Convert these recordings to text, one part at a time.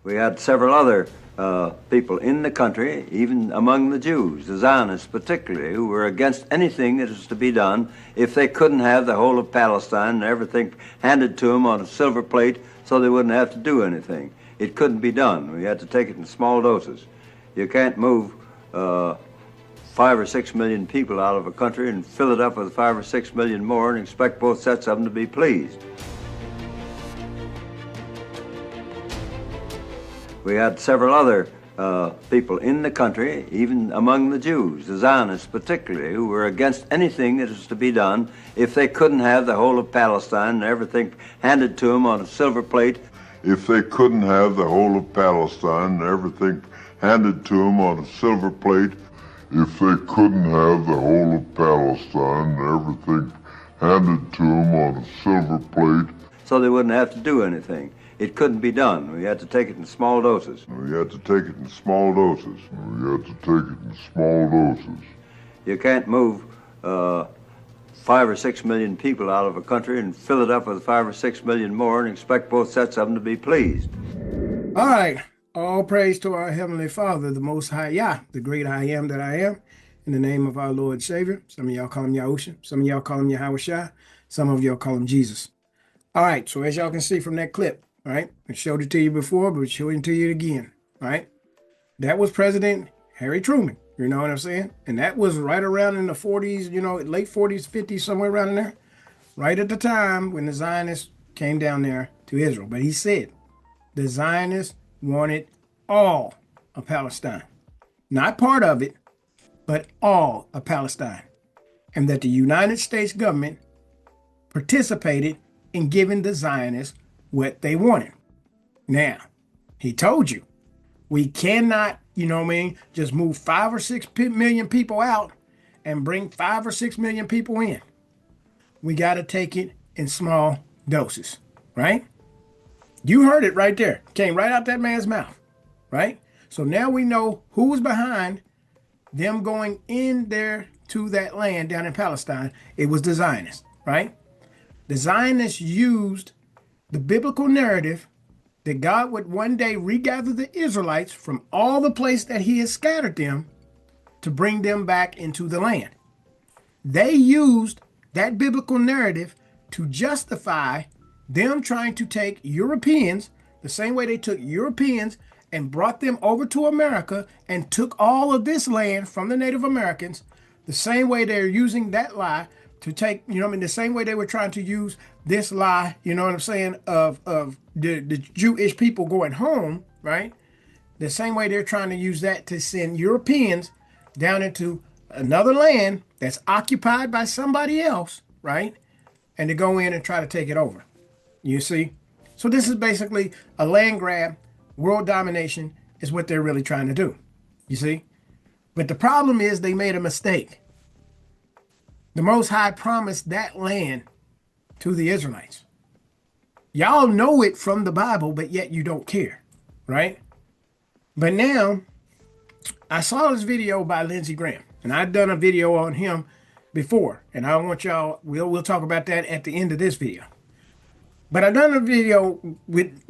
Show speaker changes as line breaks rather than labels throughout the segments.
We had several other people in the country, even among the Jews, the Zionists particularly, who were against anything that was to be done if they couldn't have the whole of Palestine and everything handed to them on a silver plate so they wouldn't have to do anything. It couldn't be done. We had to take it in small doses. You can't move 5 or 6 million people out of a country and fill it up with 5 or 6 million more and expect both sets of them to be pleased. We had several other people in the country, even among the Jews, the Zionists particularly, who were against anything that was to be done if they couldn't have the whole of Palestine and everything handed to them on a silver plate.
If they couldn't have the whole of Palestine and everything handed to them on a silver plate. If they couldn't have the whole of Palestine and everything handed to them on a silver plate.
So they wouldn't have to do anything. It couldn't be done. We had to take it in small doses.
We had to take it in small doses. We had to take it in small doses.
You can't move 5 or 6 million people out of a country and fill it up with 5 or 6 million more and expect both sets of them to be pleased.
All right. All praise to our Heavenly Father, the Most High Yah, the great I am that I am, in the name of our Lord and Savior. Some of y'all call him Yahusha. Some of y'all call him Yahushua. Some of y'all call him Jesus. All right. So as y'all can see from that clip, all right, I showed it to you before, but we'll show it to you again. All right. That was President Harry Truman. You know what I'm saying? And that was right around in the 40s, you know, late 40s, 50s, somewhere around in there. Right at the time when the Zionists came down there to Israel. But he said the Zionists wanted all of Palestine. Not part of it, but all of Palestine. And that the United States government participated in giving the Zionists what they wanted. Now, he told you, we cannot, you know what I mean, just move 5 or 6 million people out and bring 5 or 6 million people in. We got to take it in small doses, right? You heard it right there. Came right out that man's mouth, right? So now we know who was behind them going in there to that land down in Palestine. It was the Zionists, right? The Zionists used the biblical narrative that God would one day regather the Israelites from all the place that he has scattered them to bring them back into the land. They used that biblical narrative to justify them trying to take Europeans, the same way they took Europeans and brought them over to America and took all of this land from the Native Americans, the same way they're using that lie to take, you know what I mean, the same way they were trying to use this lie, you know what I'm saying, of the Jewish people going home, right? The same way they're trying to use that to send Europeans down into another land that's occupied by somebody else, right? And to go in and try to take it over. You see? So this is basically a land grab. World domination is what they're really trying to do. You see? But the problem is they made a mistake. The Most High promised that land to the Israelites. Y'all know it from the Bible, but yet you don't care, right? But now, I saw this video by Lindsay Graham, and I've done a video on him before, and I want y'all, we'll talk about that at the end of this video. But I've done a video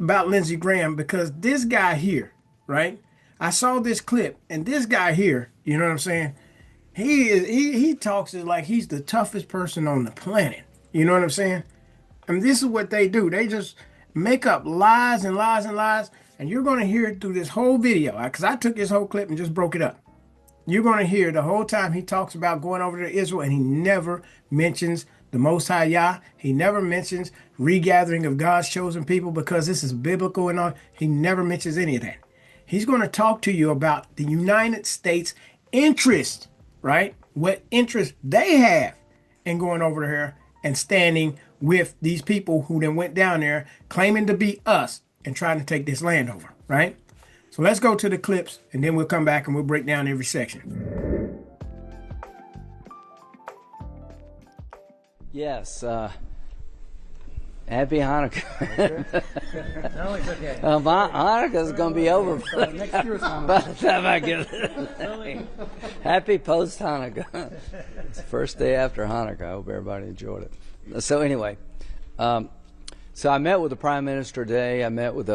about Lindsay Graham because this guy here, right? I saw this clip, and this guy here, you know what I'm saying? He talks like he's the toughest person on the planet. You know what I'm saying? I mean, this is what they do. They just make up lies and lies and lies, and you're going to hear it through this whole video, because I took this whole clip and just broke it up. You're going to hear the whole time he talks about going over to Israel, and he never mentions the Most High Yah. He never mentions regathering of God's chosen people because this is biblical and all. He never mentions any of that. He's going to talk to you about the United States interest, right? What interest they have in going over there and standing with these people who then went down there claiming to be us and trying to take this land over, right? So let's go to the clips and then we'll come back and we'll break down every section.
Yes, happy Hanukkah.
No, it's okay.
Hanukkah's going to be over
Next year's Hanukkah.
by the time I get it. Happy post-Hanukkah. It's the first day after Hanukkah. I hope everybody enjoyed it. So anyway, so I met with the Prime Minister today. I met with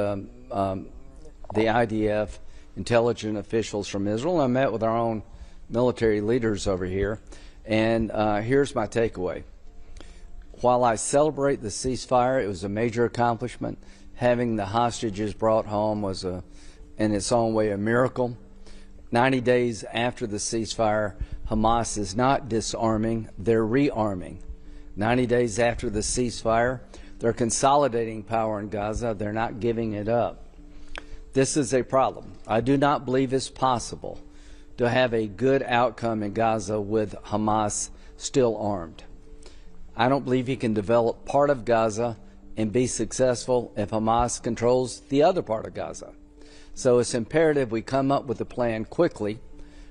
the IDF, intelligence officials from Israel. I met with our own military leaders over here, and here's my takeaway. While I celebrate the ceasefire, it was a major accomplishment. Having the hostages brought home was, in its own way, a miracle. 90 days after the ceasefire, Hamas is not disarming, they're rearming. 90 days after the ceasefire, they're consolidating power in Gaza, they're not giving it up. This is a problem. I do not believe it's possible to have a good outcome in Gaza with Hamas still armed. I don't believe you can develop part of Gaza and be successful if Hamas controls the other part of Gaza. So it's imperative we come up with a plan quickly,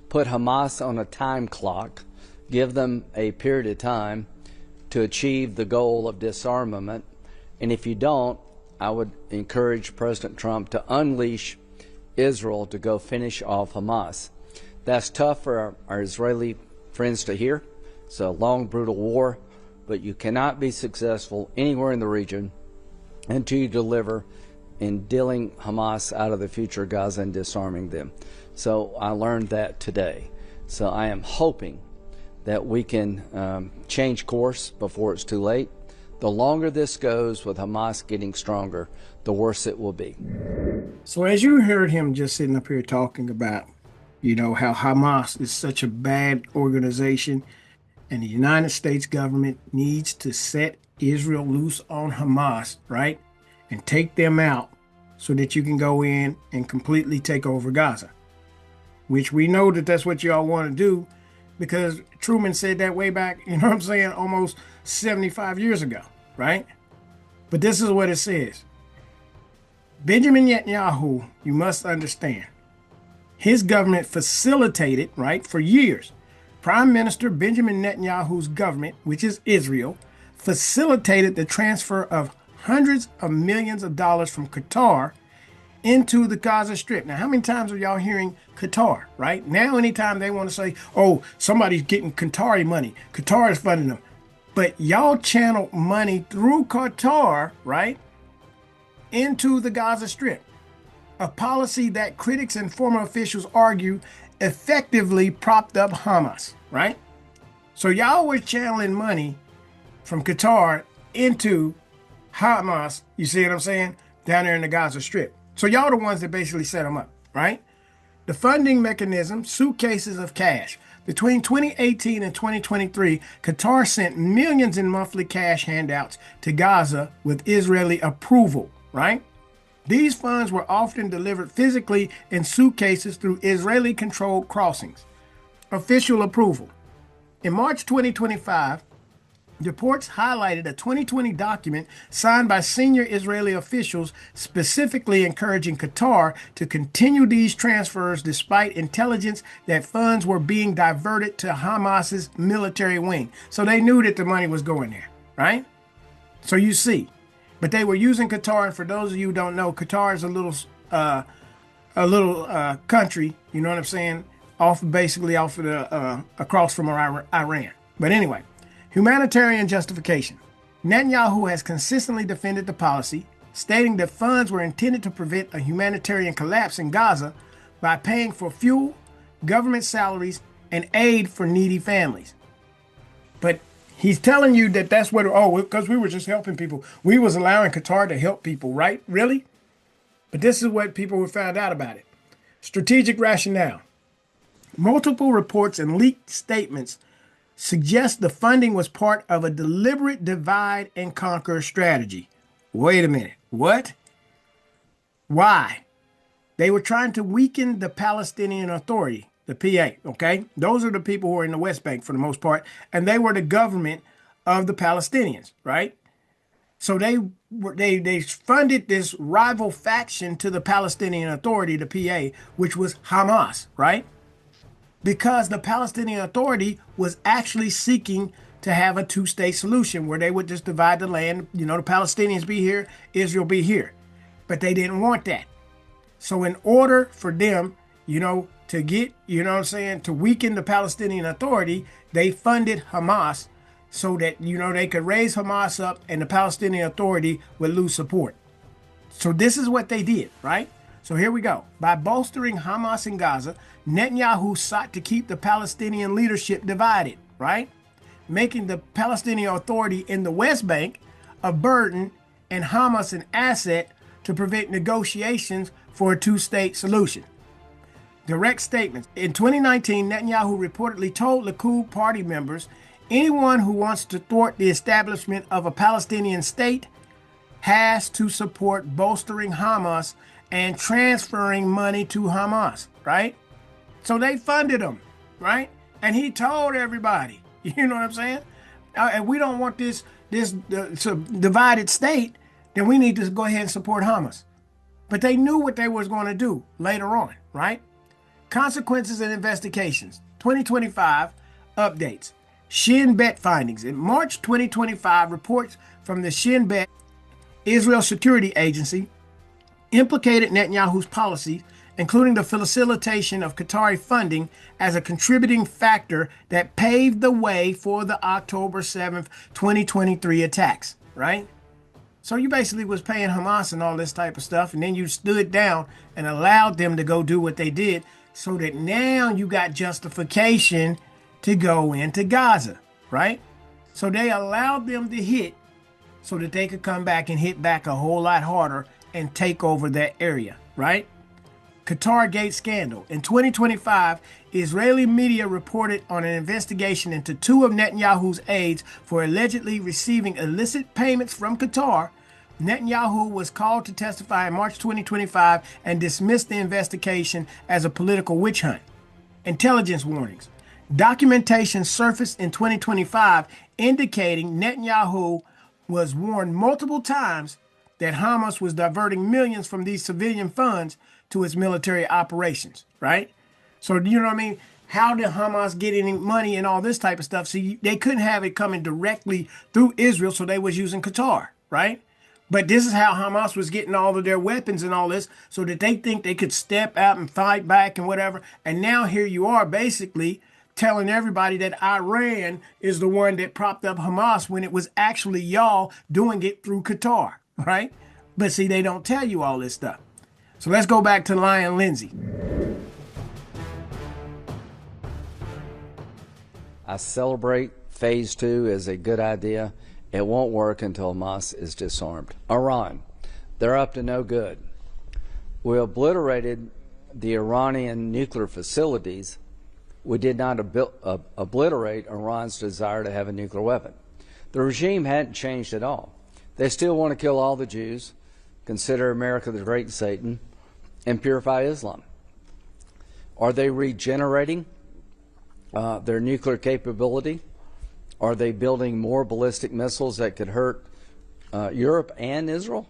put Hamas on a time clock, give them a period of time to achieve the goal of disarmament. And if you don't, I would encourage President Trump to unleash Israel to go finish off Hamas. That's tough for our Israeli friends to hear. It's a long, brutal war, but you cannot be successful anywhere in the region until you deliver in dealing Hamas out of the future of Gaza and disarming them. So I learned that today. So I am hoping that we can change course before it's too late. The longer this goes with Hamas getting stronger, the worse it will be.
So as you heard him just sitting up here talking about, how Hamas is such a bad organization and the United States government needs to set Israel loose on Hamas, right? And take them out so that you can go in and completely take over Gaza, which we know that that's what y'all want to do because Truman said that way back, almost 75 years ago, right? But this is what it says. Benjamin Netanyahu, you must understand, his government facilitated, right, for years. Prime Minister Benjamin Netanyahu's government, which is Israel, facilitated the transfer of hundreds of millions of dollars from Qatar into the Gaza Strip. Now, how many times are y'all hearing Qatar, right? Now, anytime they want to say, oh, somebody's getting Qatari money, Qatar is funding them. But y'all channel money through Qatar, right, into the Gaza Strip. A policy that critics and former officials argue effectively propped up Hamas, right? So y'all were channeling money from Qatar into Hamas, you see what I'm saying, down there in the Gaza Strip. So y'all the ones that basically set them up, right? The funding mechanism, suitcases of cash. Between 2018 and 2023, Qatar sent millions in monthly cash handouts to Gaza with Israeli approval, right? These funds were often delivered physically in suitcases through Israeli-controlled crossings. Official approval. In March 2025, reports highlighted a 2020 document signed by senior Israeli officials specifically encouraging Qatar to continue these transfers despite intelligence that funds were being diverted to Hamas's military wing. So they knew that the money was going there, right? So you see, but they were using Qatar, and for those of you who don't know, Qatar is a little country, you know what I'm saying, basically off of the across from Iran. But anyway. Humanitarian justification. Netanyahu has consistently defended the policy, stating that funds were intended to prevent a humanitarian collapse in Gaza by paying for fuel, government salaries, and aid for needy families. But he's telling you that that's what, because we were just helping people. We was allowing Qatar to help people, right? Really? But this is what people found out about it. Strategic rationale. Multiple reports and leaked statements suggest the funding was part of a deliberate divide and conquer strategy. Wait a minute. What? Why? They were trying to weaken the Palestinian Authority, the PA, okay? Those are the people who are in the West Bank for the most part, and they were the government of the Palestinians, right? So they funded this rival faction to the Palestinian Authority, the PA, which was Hamas, right? Because the Palestinian Authority was actually seeking to have a two-state solution where they would just divide the land, the Palestinians be here, Israel be here. But they didn't want that. So in order for them, to get, to weaken the Palestinian Authority, they funded Hamas so that, they could raise Hamas up and the Palestinian Authority would lose support. So this is what they did, right? So here we go. By bolstering Hamas in Gaza, Netanyahu sought to keep the Palestinian leadership divided, right? Making the Palestinian Authority in the West Bank a burden and Hamas an asset to prevent negotiations for a two-state solution. Direct statements. In 2019, Netanyahu reportedly told Likud party members, anyone who wants to thwart the establishment of a Palestinian state has to support bolstering Hamas and transferring money to Hamas, right? So they funded him, right? And he told everybody, you know what I'm saying? And we don't want this divided state, then we need to go ahead and support Hamas. But they knew what they was going to do later on, right? Consequences and investigations. 2025 updates. Shin Bet findings. In March 2025, reports from the Shin Bet, Israel Security Agency, implicated Netanyahu's policies, including the facilitation of Qatari funding, as a contributing factor that paved the way for the October 7th, 2023 attacks, right? So you basically was paying Hamas and all this type of stuff, and then you stood down and allowed them to go do what they did, so that now you got justification to go into Gaza, right? So they allowed them to hit so that they could come back and hit back a whole lot harder and take over that area, right? Qatar Gate scandal. In 2025, Israeli media reported on an investigation into two of Netanyahu's aides for allegedly receiving illicit payments from Qatar. Netanyahu was called to testify in March 2025 and dismissed the investigation as a political witch hunt. Intelligence warnings. Documentation surfaced in 2025 indicating Netanyahu was warned multiple times that Hamas was diverting millions from these civilian funds to its military operations, right? So, you know what I mean? How did Hamas get any money and all this type of stuff? See, they couldn't have it coming directly through Israel, so they was using Qatar, right? But this is how Hamas was getting all of their weapons and all this, so that they think they could step out and fight back and whatever. And now here you are basically telling everybody that Iran is the one that propped up Hamas when it was actually y'all doing it through Qatar, right? But see, they don't tell you all this stuff. So let's go back to Lion Lindsay.
I celebrate phase 2 as a good idea. It won't work until Hamas is disarmed. Iran, they're up to no good. We obliterated the Iranian nuclear facilities. We did not obliterate Iran's desire to have a nuclear weapon. The regime hadn't changed at all. They still want to kill all the Jews, consider America the great Satan, and purify Islam. Are they regenerating their nuclear capability? Are they building more ballistic missiles that could hurt Europe and Israel?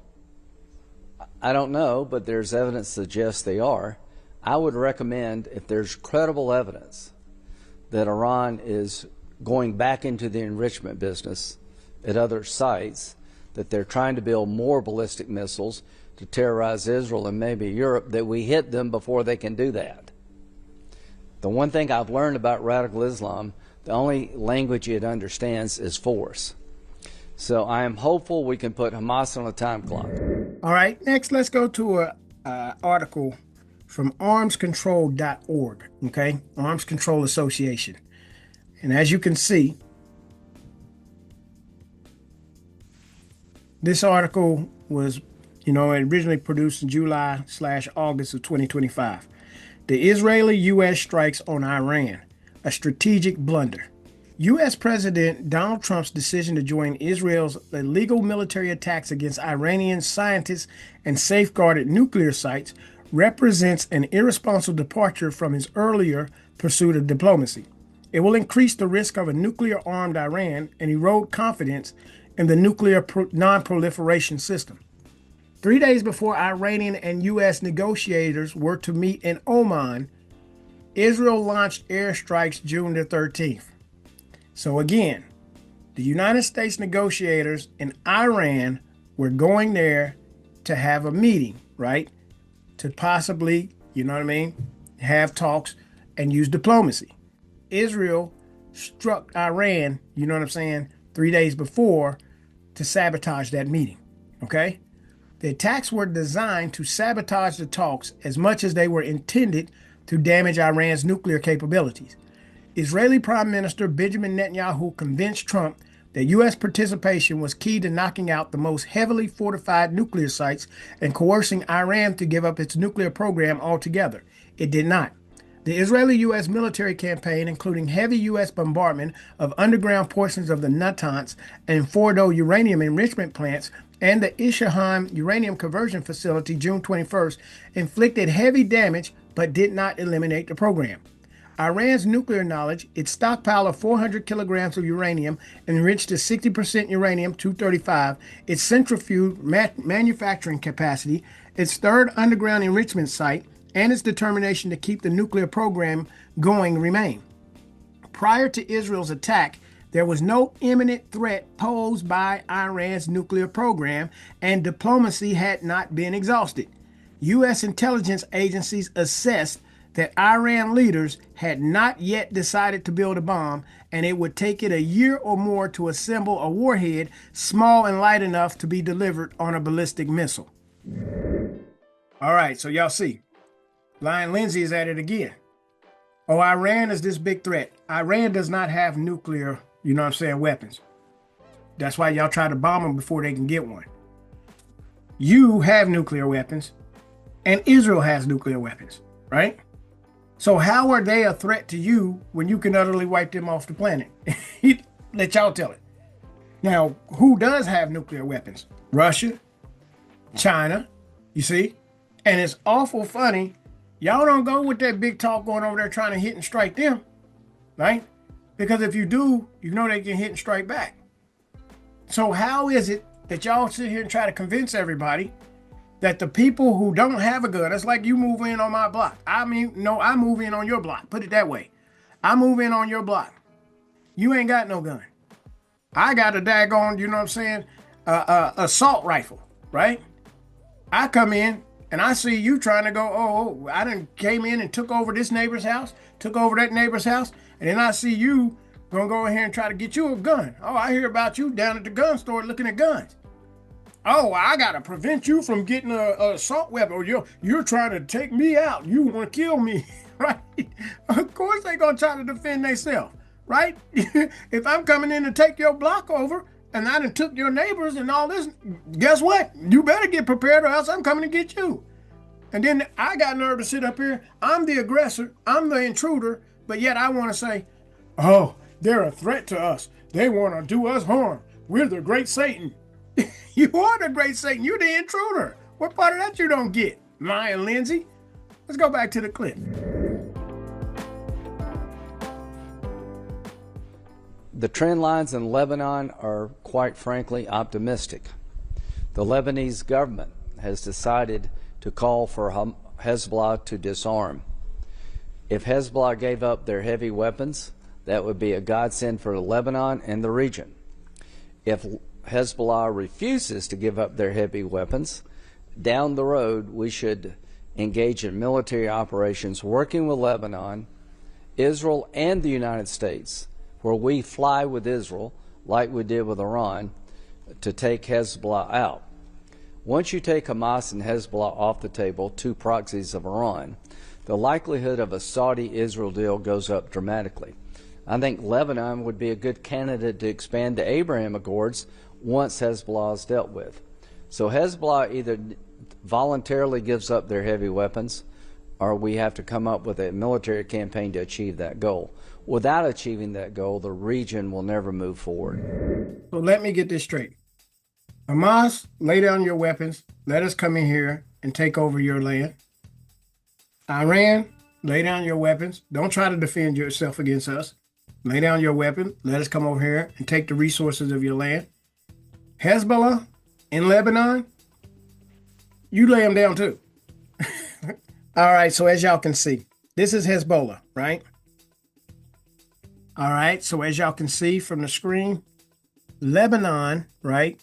I don't know, but there's evidence that suggests they are. I would recommend, if there's credible evidence that Iran is going back into the enrichment business at other sites, that they're trying to build more ballistic missiles to terrorize Israel and maybe Europe, that we hit them before they can do that. The one thing I've learned about radical Islam, the only language it understands is force. So I am hopeful we can put Hamas on a time clock.
All right, next let's go to an article from armscontrol.org, okay? Arms Control Association. And as you can see, this article was, originally produced in July/August of 2025. The Israeli-U.S. strikes on Iran, a strategic blunder. U.S. President Donald Trump's decision to join Israel's illegal military attacks against Iranian scientists and safeguarded nuclear sites represents an irresponsible departure from his earlier pursuit of diplomacy. It will increase the risk of a nuclear-armed Iran and erode confidence in the nuclear non-proliferation system. 3 days before Iranian and U.S. negotiators were to meet in Oman, Israel launched airstrikes June the 13th. So again, the United States negotiators and Iran were going there to have a meeting, right? To possibly, have talks and use diplomacy. Israel struck Iran, 3 days before to sabotage that meeting, okay? The attacks were designed to sabotage the talks as much as they were intended to damage Iran's nuclear capabilities. Israeli Prime Minister Benjamin Netanyahu convinced Trump that U.S. participation was key to knocking out the most heavily fortified nuclear sites and coercing Iran to give up its nuclear program altogether. It did not. The Israeli-U.S. military campaign, including heavy U.S. bombardment of underground portions of the Natanz and Fordo uranium enrichment plants and the Isfahan uranium conversion facility June 21st, inflicted heavy damage but did not eliminate the program. Iran's nuclear knowledge, its stockpile of 400 kilograms of uranium enriched to 60% uranium-235, its centrifuge manufacturing capacity, its third underground enrichment site, and its determination to keep the nuclear program going remain. Prior to Israel's attack, there was no imminent threat posed by Iran's nuclear program, and diplomacy had not been exhausted. U.S. intelligence agencies assessed that Iran leaders had not yet decided to build a bomb, and it would take it a year or more to assemble a warhead small and light enough to be delivered on a ballistic missile. All right, so y'all see, Lion Lindsay is at it again. Oh, Iran is this big threat. Iran does not have nuclear, weapons. That's why y'all try to bomb them before they can get one. You have nuclear weapons, and Israel has nuclear weapons, right? So how are they a threat to you when you can utterly wipe them off the planet? Let y'all tell it. Now, who does have nuclear weapons? Russia, China, you see? And it's awful funny. Y'all don't go with that big talk going over there trying to hit and strike them, right? Because if you do, you know they can hit and strike back. So how is it that y'all sit here and try to convince everybody that the people who don't have a gun, it's like you move in on my block. I move in on your block. Put it that way. I move in on your block. You ain't got no gun. I got a daggone, assault rifle, right? I come in and I see you trying to go, I done came in and took over this neighbor's house, took over that neighbor's house, and then I see you gonna go in here and try to get you a gun. Oh, I hear about you down at the gun store looking at guns. Oh, I gotta prevent you from getting a assault weapon, or you're trying to take me out. You want to kill me, right? Of course they gonna try to defend themselves, right? If I'm coming in to take your block over, and I done took your neighbors and all this, guess what? You better get prepared, or else I'm coming to get you. And then I got nerve to sit up here. I'm the aggressor. I'm the intruder, but yet I want to say, oh, they're a threat to us. They want to do us harm. We're the great Satan. You are the great Satan. You're the intruder. What part of that you don't get, Lion Lindsay? Let's go back to the clip.
The trend lines in Lebanon are, quite frankly, optimistic. The Lebanese government has decided to call for Hezbollah to disarm. If Hezbollah gave up their heavy weapons, that would be a godsend for Lebanon and the region. If Hezbollah refuses to give up their heavy weapons, down the road we should engage in military operations working with Lebanon, Israel, and the United States, where we fly with Israel, like we did with Iran, to take Hezbollah out. Once you take Hamas and Hezbollah off the table, two proxies of Iran, the likelihood of a Saudi-Israel deal goes up dramatically. I think Lebanon would be a good candidate to expand the Abraham Accords once Hezbollah is dealt with. So Hezbollah either voluntarily gives up their heavy weapons, or we have to come up with a military campaign to achieve that goal. Without achieving that goal, the region will never move forward.
So let me get this straight. Hamas, lay down your weapons. Let us come in here and take over your land. Iran, lay down your weapons. Don't try to defend yourself against us. Lay down your weapon. Let us come over here and take the resources of your land. Hezbollah in Lebanon, you lay them down too. All right, so as y'all can see, this is Hezbollah, right? All right, so as y'all can see from the screen, Lebanon, right,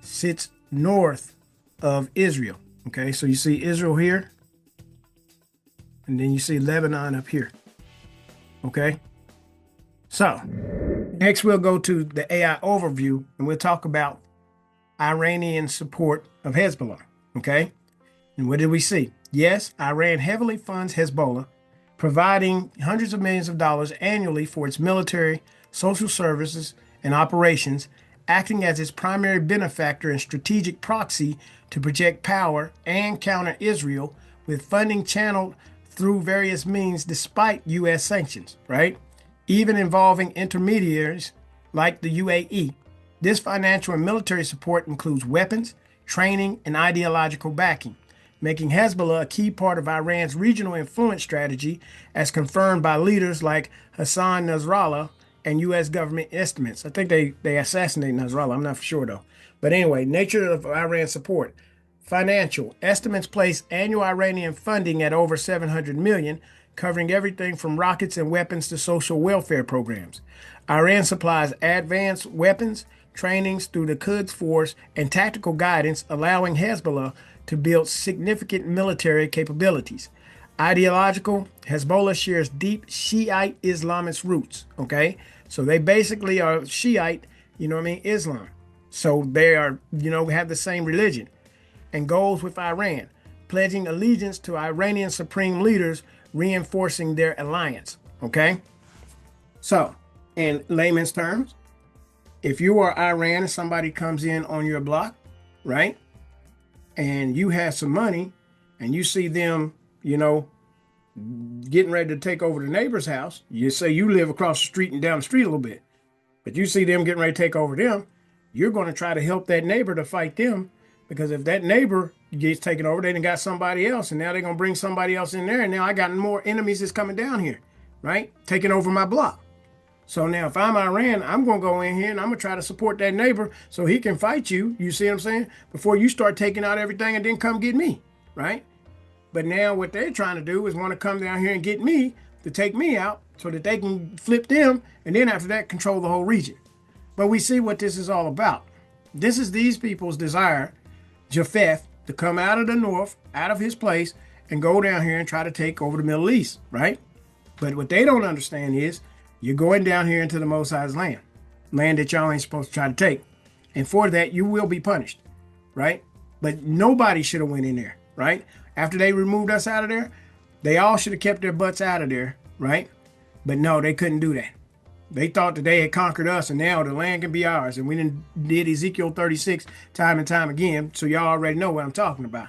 sits north of Israel. Okay, so you see Israel here, and then you see Lebanon up here. Okay, so next we'll go to the AI overview, and we'll talk about Iranian support of Hezbollah. Okay. And what did we see? Yes, Iran heavily funds Hezbollah, providing hundreds of millions of dollars annually for its military, social services, and operations, acting as its primary benefactor and strategic proxy to project power and counter Israel, with funding channeled through various means despite U.S. sanctions, right? Even involving intermediaries like the UAE. This financial and military support includes weapons, training, and ideological backing, making Hezbollah a key part of Iran's regional influence strategy, as confirmed by leaders like Hassan Nasrallah and U.S. government estimates. I think they assassinated Nasrallah. I'm not for sure, though. But anyway, nature of Iran's support. Financial. Estimates place annual Iranian funding at over $700 million, covering everything from rockets and weapons to social welfare programs. Iran supplies advanced weapons, trainings through the Quds Force, and tactical guidance, allowing Hezbollah to build significant military capabilities. Ideological, Hezbollah shares deep Shiite Islamist roots, okay? So they basically are Shiite, Islam. So they are, have the same religion and goals with Iran, pledging allegiance to Iranian supreme leaders, reinforcing their alliance, okay? So, in layman's terms, if you are Iran and somebody comes in on your block, right, and you have some money and you see them, getting ready to take over the neighbor's house, you say you live across the street and down the street a little bit, but you see them getting ready to take over them, you're going to try to help that neighbor to fight them, because if that neighbor gets taken over, they done got somebody else, and now they're going to bring somebody else in there, and now I got more enemies that's coming down here, right, taking over my block. So now if I'm Iran, I'm going to go in here and I'm going to try to support that neighbor so he can fight you, you see what I'm saying, before you start taking out everything and then come get me, right? But now what they're trying to do is want to come down here and get me to take me out so that they can flip them, and then after that control the whole region. But we see what this is all about. This is these people's desire, Japheth, to come out of the north, out of his place, and go down here and try to take over the Middle East, right? But what they don't understand is you're going down here into the Most High's land that y'all ain't supposed to try to take. And for that, you will be punished, right? But nobody should have went in there, right? After they removed us out of there, they all should have kept their butts out of there, right? But no, they couldn't do that. They thought that they had conquered us and now the land can be ours. And we did Ezekiel 36 time and time again, so y'all already know what I'm talking about.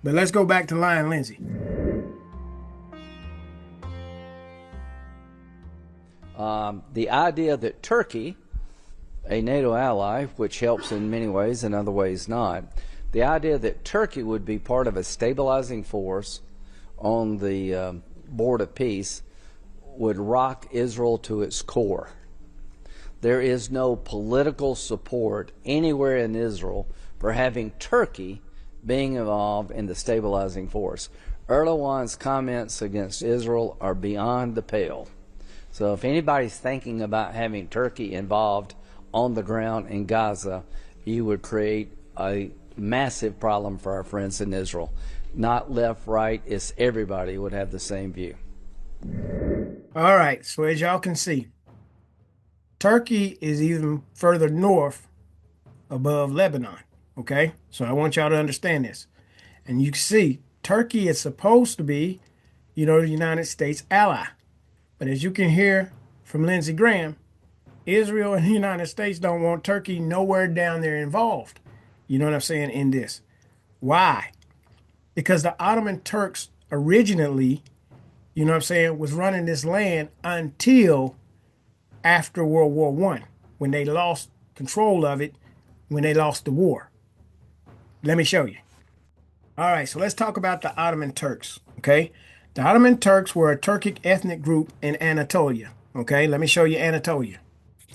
But let's go back to Lion Lindsay.
The idea that Turkey, a NATO ally, which helps in many ways, in other ways not, the idea that Turkey would be part of a stabilizing force on the board of peace would rock Israel to its core. There is no political support anywhere in Israel for having Turkey being involved in the stabilizing force. Erdogan's comments against Israel are beyond the pale. So if anybody's thinking about having Turkey involved on the ground in Gaza, you would create a massive problem for our friends in Israel. Not left, right, it's everybody would have the same view.
All right, so as y'all can see, Turkey is even further north above Lebanon, okay? So I want y'all to understand this. And you can see, Turkey is supposed to be, the United States ally. But as you can hear from Lindsey Graham, Israel and the United States don't want Turkey nowhere down there involved. You know what I'm saying, in this. Why? Because the Ottoman Turks originally, was running this land until after World War I, when they lost control of it, when they lost the war. Let me show you. All right, so let's talk about the Ottoman Turks, okay? The Ottoman Turks were a Turkic ethnic group in Anatolia, okay? Let me show you Anatolia.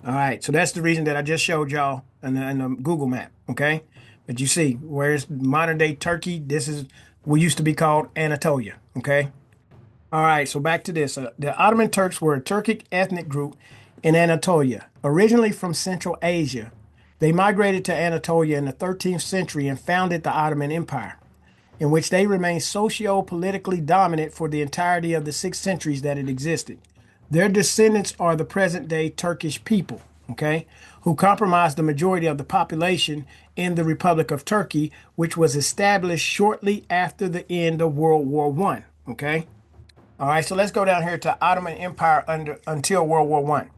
All right, so that's the reason that I just showed y'all in the Google map, okay? But you see, where's modern-day Turkey? This is what used to be called Anatolia, okay? All right, so back to this. The Ottoman Turks were a Turkic ethnic group in Anatolia, originally from Central Asia. They migrated to Anatolia in the 13th century and founded the Ottoman Empire, in which they remained socio-politically dominant for the entirety of the 6 centuries that it existed. Their descendants are the present-day Turkish people, okay, who comprised the majority of the population in the Republic of Turkey, which was established shortly after the end of World War One. Okay. All right, so let's go down here to Ottoman Empire until World War One.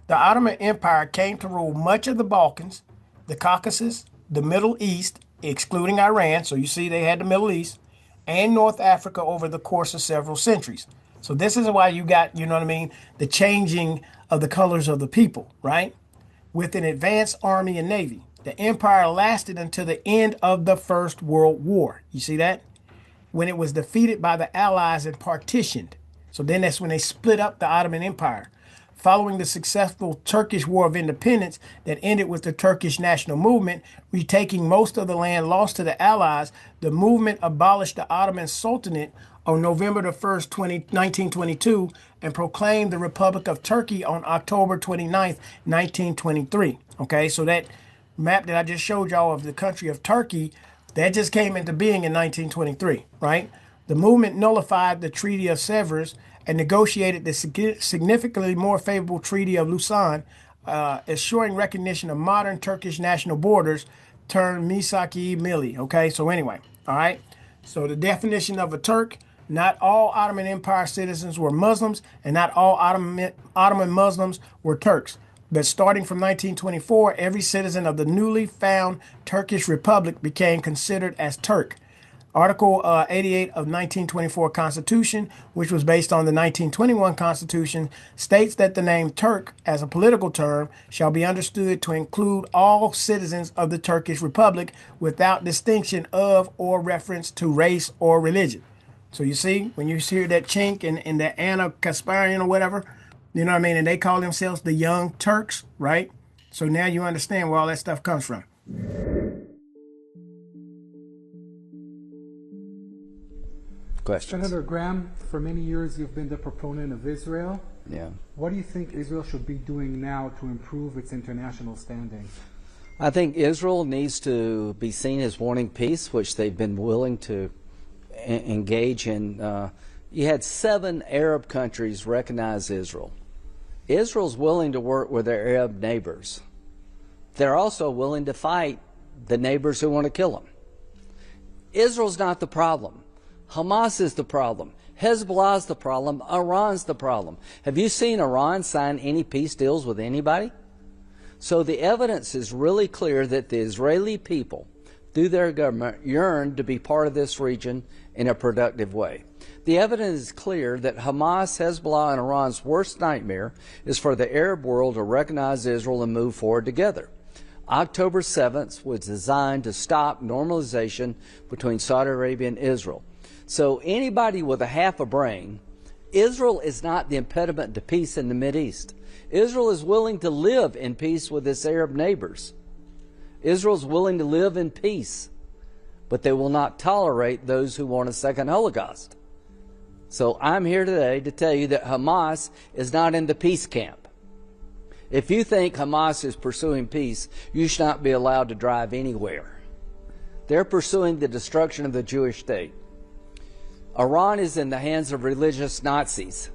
The Ottoman Empire came to rule much of the Balkans, the Caucasus, the Middle East, excluding Iran. So you see they had the Middle East, and North Africa over the course of several centuries. So this is why you got, you know what I mean, the changing of the colors of the people, right? With an advanced army and navy. The empire lasted until the end of the First World War. You see that? When it was defeated by the Allies and partitioned. So then that's when they split up the Ottoman Empire. Following the successful Turkish War of Independence that ended with the Turkish national movement, retaking most of the land lost to the Allies, the movement abolished the Ottoman Sultanate on November the 1st, 1922, and proclaimed the Republic of Turkey on October 29th, 1923. Okay, so that map that I just showed y'all of the country of Turkey, that just came into being in 1923, right? The movement nullified the Treaty of Sevres and negotiated the significantly more favorable Treaty of Lausanne, assuring recognition of modern Turkish national borders, termed Misaki Milli. Okay, so anyway, all right. So the definition of a Turk: not all Ottoman Empire citizens were Muslims, and not all Ottoman Muslims were Turks. But starting from 1924, every citizen of the newly found Turkish Republic became considered as Turk. Article 88 of 1924 Constitution, which was based on the 1921 Constitution, states that the name Turk, as a political term, shall be understood to include all citizens of the Turkish Republic without distinction of or reference to race or religion. So you see, when you hear that chink in the Anna Kasparian or whatever, you know what I mean? And they call themselves the Young Turks, right? So now you understand where all that stuff comes from.
Questions?
Senator Graham, for many years you've been the proponent of Israel.
Yeah.
What do you think Israel should be doing now to improve its international standing?
I think Israel needs to be seen as wanting peace, which they've been willing to engage in. You had 7 Arab countries recognize Israel. Israel's willing to work with their Arab neighbors. They're also willing to fight the neighbors who want to kill them. Israel's not the problem. Hamas is the problem. Hezbollah's the problem. Iran's the problem. Have you seen Iran sign any peace deals with anybody? So the evidence is really clear that the Israeli people, through their government, yearn to be part of this region in a productive way. The evidence is clear that Hamas, Hezbollah, and Iran's worst nightmare is for the Arab world to recognize Israel and move forward together. October 7th was designed to stop normalization between Saudi Arabia and Israel. So anybody with a half a brain, Israel is not the impediment to peace in the Mideast. Israel is willing to live in peace with its Arab neighbors. Israel is willing to live in peace, but they will not tolerate those who want a second Holocaust. So I'm here today to tell you that Hamas is not in the peace camp. If you think Hamas is pursuing peace, you should not be allowed to drive anywhere. They're pursuing the destruction of the Jewish state. Iran is in the hands of religious Nazis.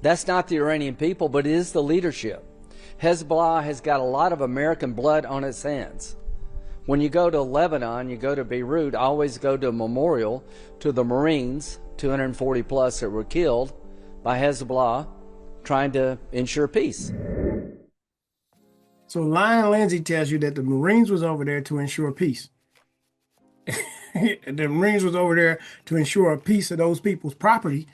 That's not the Iranian people, but it is the leadership. Hezbollah has got a lot of American blood on its hands. When you go to Lebanon, you go to Beirut, always go to a memorial to the Marines, 240 plus that were killed by Hezbollah trying to ensure peace.
So Lion Lindsay tells you that the Marines was over there to ensure peace. The Marines was over there to ensure a piece of those people's property,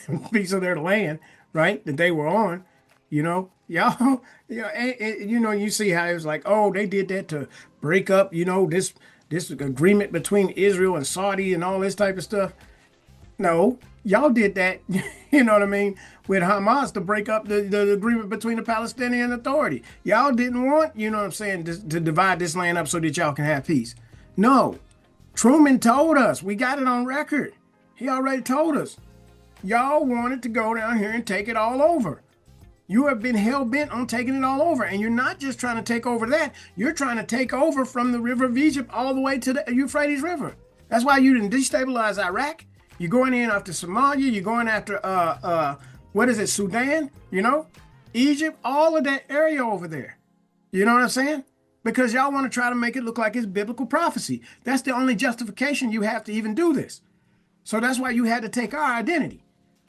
a piece of their land, right, that they were on. You know, y'all, you know, you see how it was like, oh, they did that to break up, you know, this agreement between Israel and Saudi and all this type of stuff. No, y'all did that, you know what I mean, with Hamas to break up the agreement between the Palestinian Authority. Y'all didn't want, you know what I'm saying, to divide this land up so that y'all can have peace. No, Truman told us. We got it on record. He already told us. Y'all wanted to go down here and take it all over. You have been hell-bent on taking it all over. And you're not just trying to take over that. You're trying to take over from the river of Egypt all the way to the Euphrates River. That's why you didn't destabilize Iraq. You're going in after Somalia. You're going after, Sudan, you know? Egypt, all of that area over there. You know what I'm saying? Because y'all want to try to make it look like it's biblical prophecy. That's the only justification you have to even do this. So that's why you had to take our identity.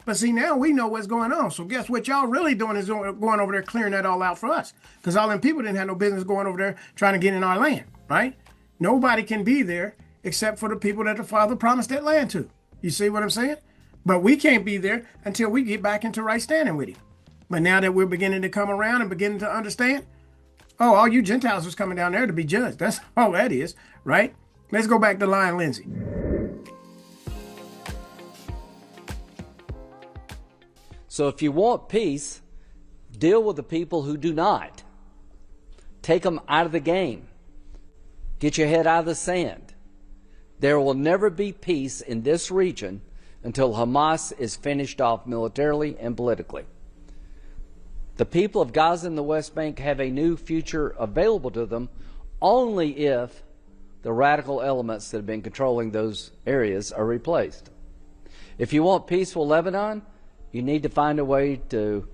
But see, now we know what's going on. So guess what y'all really doing is going over there clearing that all out for us. Because all them people didn't have no business going over there trying to get in our land, right? Nobody can be there except for the people that the Father promised that land to. You see what I'm saying? But we can't be there until we get back into right standing with him. But now that we're beginning to come around and beginning to understand, oh, all you Gentiles was coming down there to be judged. That's all that is, right? Let's go back to Lion Lindsay.
So if you want peace, deal with the people who do not. Take them out of the game. Get your head out of the sand. There will never be peace in this region until Hamas is finished off militarily and politically. The people of Gaza and the West Bank have a new future available to them only if the radical elements that have been controlling those areas are replaced. If you want peaceful Lebanon, you need to find a way to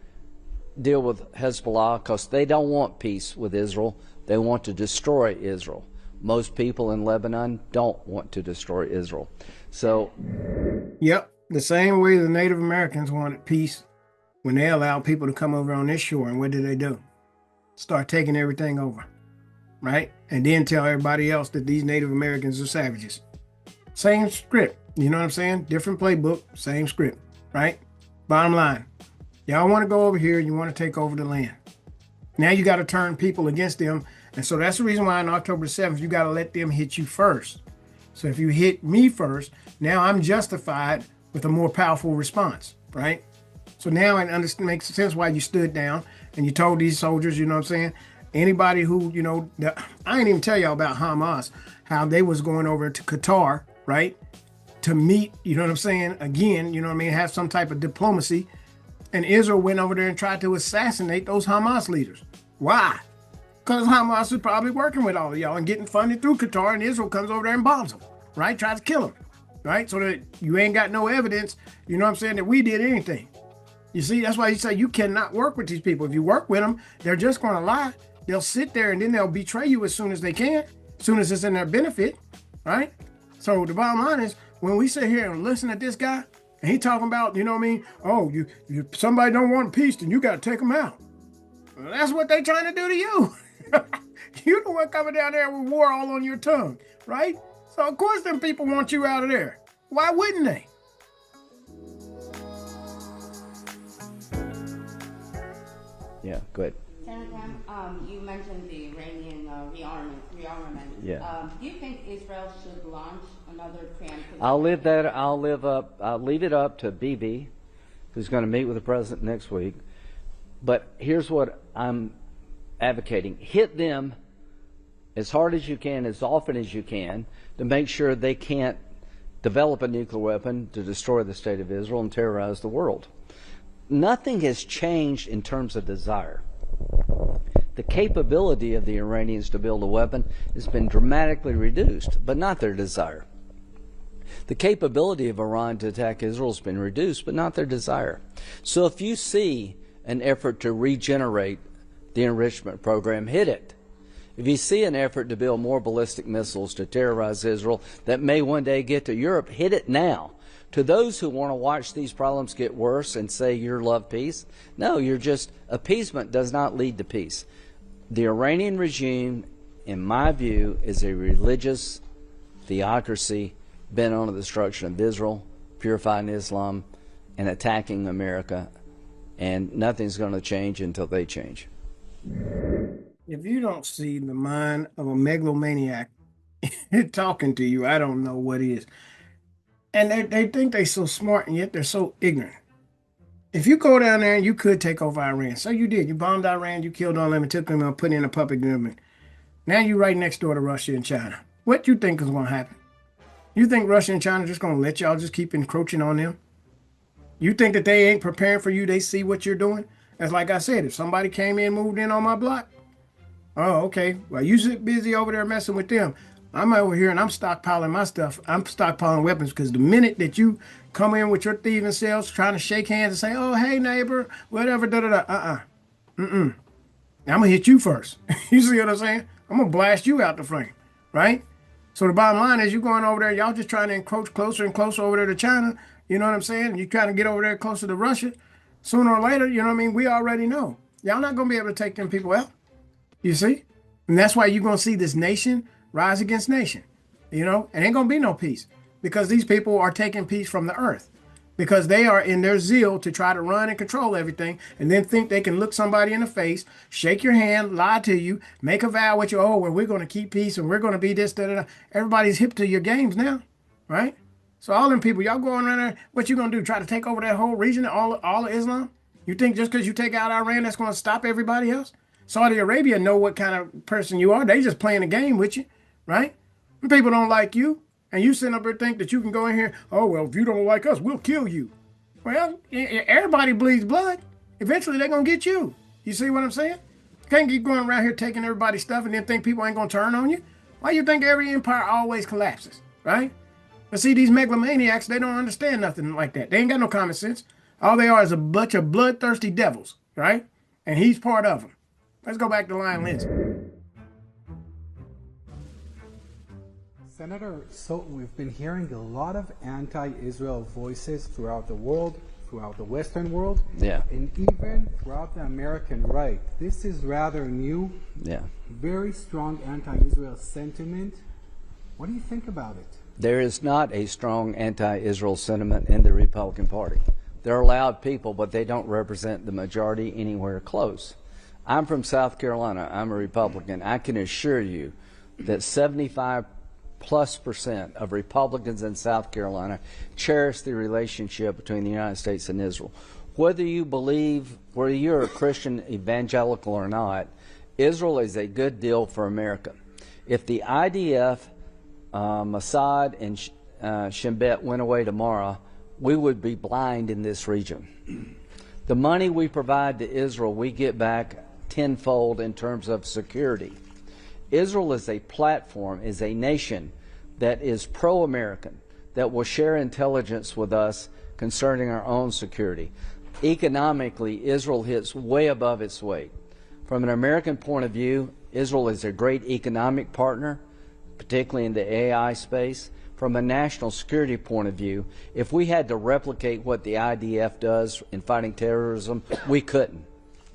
deal with Hezbollah because they don't want peace with Israel. They want to destroy Israel. Most people in Lebanon don't want to destroy Israel. So,
yep, the same way the Native Americans wanted peace when they allowed people to come over on this shore. And what did they do? Start taking everything over, right? And then tell everybody else that these Native Americans are savages. Same script, you know what I'm saying? Different playbook, same script, right? Bottom line, y'all want to go over here, you want to take over the land. Now you got to turn people against them. And so that's the reason why on October 7th, you got to let them hit you first. So if you hit me first, now I'm justified with a more powerful response, right? So now it makes sense why you stood down and you told these soldiers, you know what I'm saying? Anybody who, you know, I ain't even tell y'all about Hamas, how they was going over to Qatar, right? To meet, you know what I'm saying? Again, you know what I mean? Have some type of diplomacy. And Israel went over there and tried to assassinate those Hamas leaders. Why? Because Hamas is probably working with all of y'all and getting funded through Qatar, and Israel comes over there and bombs them, right? Tries to kill them, right? So that you ain't got no evidence, you know what I'm saying, that we did anything. You see, that's why you say you cannot work with these people. If you work with them, they're just going to lie. They'll sit there and then they'll betray you as soon as they can, as soon as it's in their benefit, right? So the bottom line is, when we sit here and listen to this guy, and he talking about, you know what I mean? Oh, you somebody don't want peace, then you got to take them out. Well, that's what they trying to do to you. You the one coming down there with war all on your tongue, right? So of course them people want you out of there. Why wouldn't they?
yeah, good.
Senator Graham, you mentioned the Iranian rearmament.
Yeah.
Do you think Israel should launch another preemptive?
I'll leave it up to BB, who's going to meet with the president next week. But here's what I'm advocating. Hit them as hard as you can, as often as you can, to make sure they can't develop a nuclear weapon to destroy the state of Israel and terrorize the world. Nothing has changed in terms of desire. The capability of the Iranians to build a weapon has been dramatically reduced, but not their desire. The capability of Iran to attack Israel has been reduced, but not their desire. So if you see an effort to regenerate the enrichment program, hit it. If you see an effort to build more ballistic missiles to terrorize Israel that may one day get to Europe, hit it now. To those who want to watch these problems get worse and say you love peace, no, appeasement does not lead to peace. The Iranian regime, in my view, is a religious theocracy bent on the destruction of Israel, purifying Islam, and attacking America. And nothing's going to change until they change.
If you don't see the mind of a megalomaniac talking to you, I don't know what is. And they think they're so smart, and yet they're so ignorant. If you go down there and you could take over Iran, so you did. You bombed Iran, you killed all them, and took them and put in a puppet government. Now you're right next door to Russia and China. What you think is going to happen? You think Russia and China are just going to let y'all just keep encroaching on them? You think that they ain't preparing for you? They see what you're doing? That's like I said, if somebody came in, moved in on my block, oh, okay. Well, you sit busy over there messing with them. I'm over here and I'm stockpiling my stuff. I'm stockpiling weapons because the minute that you come in with your thieving selves trying to shake hands and say, oh, hey, neighbor, whatever, da-da-da, I'm gonna hit you first. You see what I'm saying? I'm gonna blast you out the frame, right? So the bottom line is, you going over there, y'all just trying to encroach closer and closer over there to China. You know what I'm saying? You trying to get over there closer to Russia. Sooner or later, you know what I mean? We already know y'all not gonna be able to take them people out. You see, and that's why you're gonna see this nation rise against nation. You know, and ain't gonna be no peace, because these people are taking peace from the earth, because they are in their zeal to try to run and control everything, and then think they can look somebody in the face, shake your hand, lie to you, make a vow with you. Oh, well, we're going to keep peace and we're going to be this, da, da, da. Everybody's hip to your games now, right? So all them people, y'all going around there, what you going to do? Try to take over that whole region, all of Islam? You think just because you take out Iran, that's going to stop everybody else? Saudi Arabia know what kind of person you are. They just playing a game with you, right? When people don't like you, and you sit up there think that you can go in here, oh, well, if you don't like us, we'll kill you. Well, everybody bleeds blood. Eventually, they're going to get you. You see what I'm saying? You can't keep going around here taking everybody's stuff and then think people ain't going to turn on you. Why you think every empire always collapses, right? But see, these megalomaniacs, they don't understand nothing like that. They ain't got no common sense. All they are is a bunch of bloodthirsty devils, right? And he's part of them. Let's go back to Lion Lindsay.
Senator, so we've been hearing a lot of anti-Israel voices throughout the world, throughout the Western world,
Yeah.
and even throughout the American right. This is rather new,
Yeah.
very strong anti-Israel sentiment. What do you think about it?
There is not a strong anti-Israel sentiment in the Republican Party. They're loud people, but they don't represent the majority anywhere close. I'm from South Carolina. I'm a Republican. I can assure you that 75+% of Republicans in South Carolina cherish the relationship between the United States and Israel. Whether you're a Christian evangelical or not, Israel is a good deal for America. If the IDF, Mossad, and Shin Bet went away tomorrow, we would be blind in this region. The money we provide to Israel, we get back tenfold in terms of security. Israel is a platform, is a nation that is pro-American, that will share intelligence with us concerning our own security. Economically, Israel hits way above its weight. From an American point of view, Israel is a great economic partner, particularly in the AI space. From a national security point of view, if we had to replicate what the IDF does in fighting terrorism, we couldn't.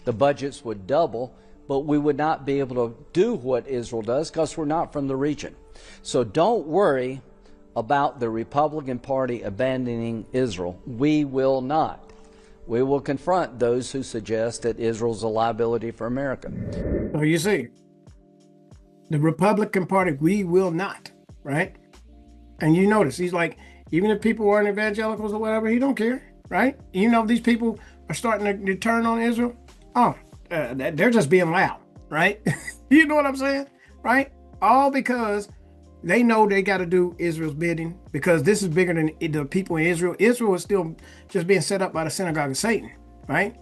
The budgets would double, but we would not be able to do what Israel does because we're not from the region. So don't worry about the Republican Party abandoning Israel. We will not. We will confront those who suggest that Israel's a liability for America.
So you see, the Republican Party, we will not, right? And you notice, he's like, even if people weren't evangelicals or whatever, he don't care, right? You know, these people are starting to turn on Israel. They're just being loud, right? You know what I'm saying, right? All because they know they got to do Israel's bidding, because this is bigger than the people in Israel. Israel is still just being set up by the synagogue of Satan, right?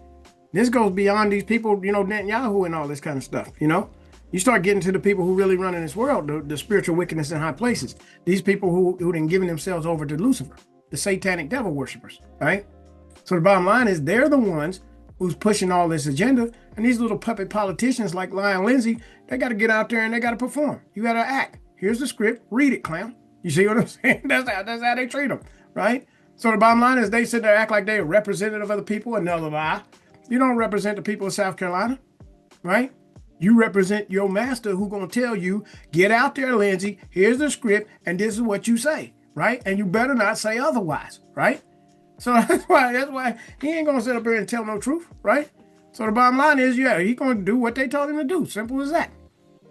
This goes beyond these people, you know, Netanyahu and all this kind of stuff, you know? You start getting to the people who really run in this world, the spiritual wickedness in high places. These people who done given themselves over to Lucifer, the satanic devil worshipers, right? So the bottom line is, they're the ones who's pushing all this agenda. And these little puppet politicians like Lion Lindsay, they got to get out there and they got to perform. You got to act. Here's the script. Read it, clown. You see what I'm saying? That's how they treat them, right? So the bottom line is, they sit there, act like they're a representative of the people. Another lie. You don't represent the people of South Carolina, right? You represent your master, who's going to tell you, get out there, Lindsay, here's the script, and this is what you say, right? And you better not say otherwise, right? So that's why he ain't going to sit up here and tell no truth, right? So the bottom line is, yeah, he's going to do what they told him to do. Simple as that.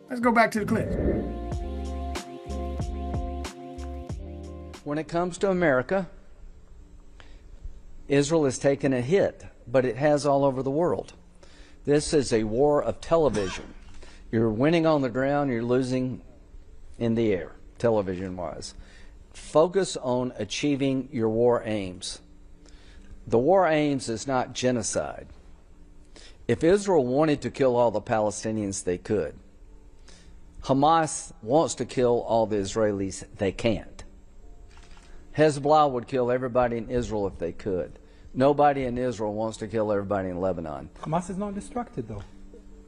Let's go back to the clip.
When it comes to America, Israel has taken a hit, but it has all over the world. This is a war of television. You're winning on the ground, you're losing in the air, television-wise. Focus on achieving your war aims. The war aims is not genocide. If Israel wanted to kill all the Palestinians, they could. Hamas wants to kill all the Israelis, they can't. Hezbollah would kill everybody in Israel if they could. Nobody in Israel wants to kill everybody in Lebanon.
Hamas is not distracted, though.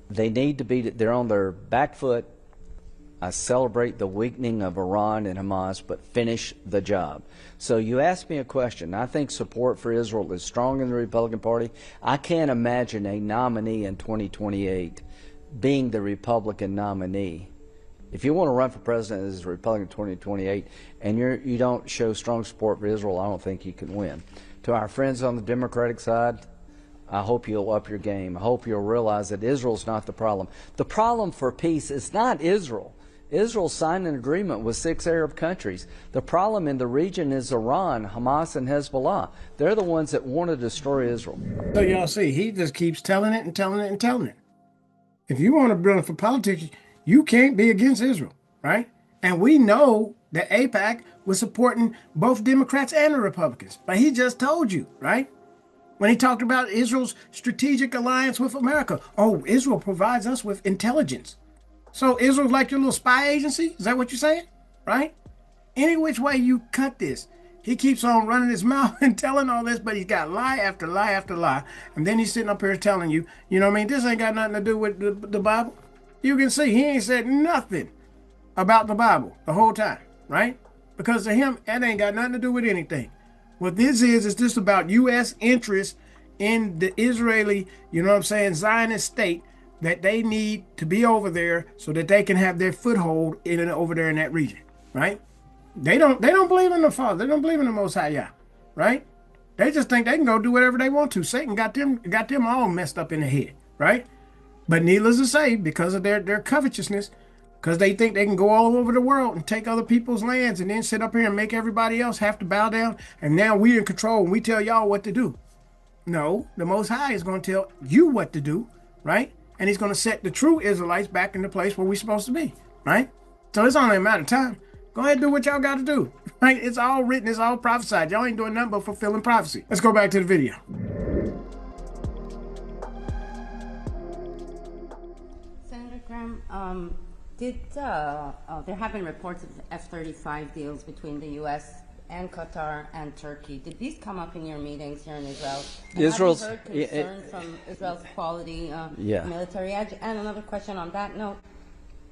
They need to be, they're on their back foot. I celebrate the weakening of Iran and Hamas, but finish the job. So you asked me a question. I think support for Israel is strong in the Republican Party. I can't imagine a nominee in 2028 being the Republican nominee. If you want to run for president as a Republican in 2028 and you don't show strong support for Israel, I don't think you can win. To our friends on the Democratic side, I hope you'll up your game. I hope you'll realize that Israel's not the problem. The problem for peace is not Israel. Israel signed an agreement with 6 Arab countries. The problem in the region is Iran, Hamas, and Hezbollah. They're the ones that want to destroy Israel.
So y'all see, he just keeps telling it and telling it and telling it. If you want to run for politics, you can't be against Israel, right? And we know that AIPAC was supporting both Democrats and the Republicans. But he just told you, right? When he talked about Israel's strategic alliance with America. Oh, Israel provides us with intelligence. So Israel's like your little spy agency? Is that what you're saying? Right? Any which way you cut this, he keeps on running his mouth and telling all this, but he's got lie after lie after lie. And then he's sitting up here telling you, you know what I mean, this ain't got nothing to do with the Bible. You can see he ain't said nothing about the Bible the whole time, right? Because to him, that ain't got nothing to do with anything. What this is just about U.S. interest in the Israeli, you know what I'm saying, Zionist state, that they need to be over there so that they can have their foothold in and over there in that region, right? They don't believe in the Father. They don't believe in the Most High Yah, right? They just think they can go do whatever they want to. Satan got them all messed up in the head, right? But needless to say, because of their covetousness, because they think they can go all over the world and take other people's lands and then sit up here and make everybody else have to bow down, and now we're in control and we tell y'all what to do. No, the Most High is going to tell you what to do, right? And he's going to set the true Israelites back in the place where we're supposed to be, right? So it's only a matter of time. Go ahead and do what y'all got to do, right? It's all written. It's all prophesied. Y'all ain't doing nothing but fulfilling prophecy. Let's go back to the video.
Senator Graham, there have been reports of F-35 deals between the U.S. and Qatar and Turkey. Did these come up in your meetings here in Israel? And
Israel's
have you heard concern from Israel's quality military edge? And another question on that note,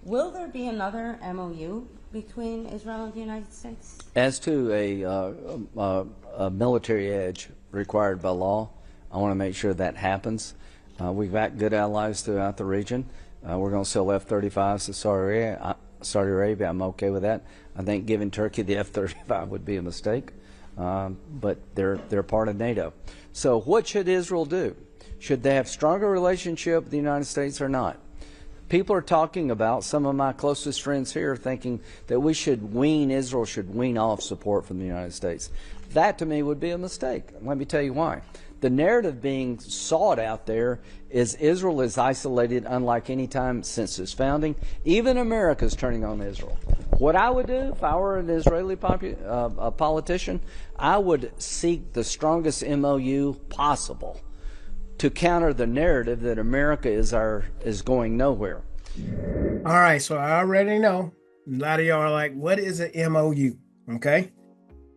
will there be another MOU between Israel and the United States?
As to a military edge required by law, I want to make sure that happens. We've got good allies throughout the region. We're going to sell F-35s to Saudi Arabia. I'm okay with that. I think giving Turkey the F-35 would be a mistake, but they're part of NATO. So what should Israel do? Should they have stronger relationship with the United States or not? People are talking about, some of my closest friends here thinking that Israel should wean off support from the United States. That to me would be a mistake. Let me tell you why. The narrative being sought out there is Israel is isolated unlike any time since its founding. Even America is turning on Israel. What I would do if I were an Israeli politician, I would seek the strongest MOU possible to counter the narrative that America is going nowhere.
All right, so I already know a lot of y'all are like, what is an MOU? Okay,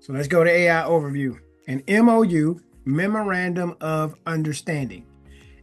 so let's go to AI overview. An MOU, Memorandum of Understanding,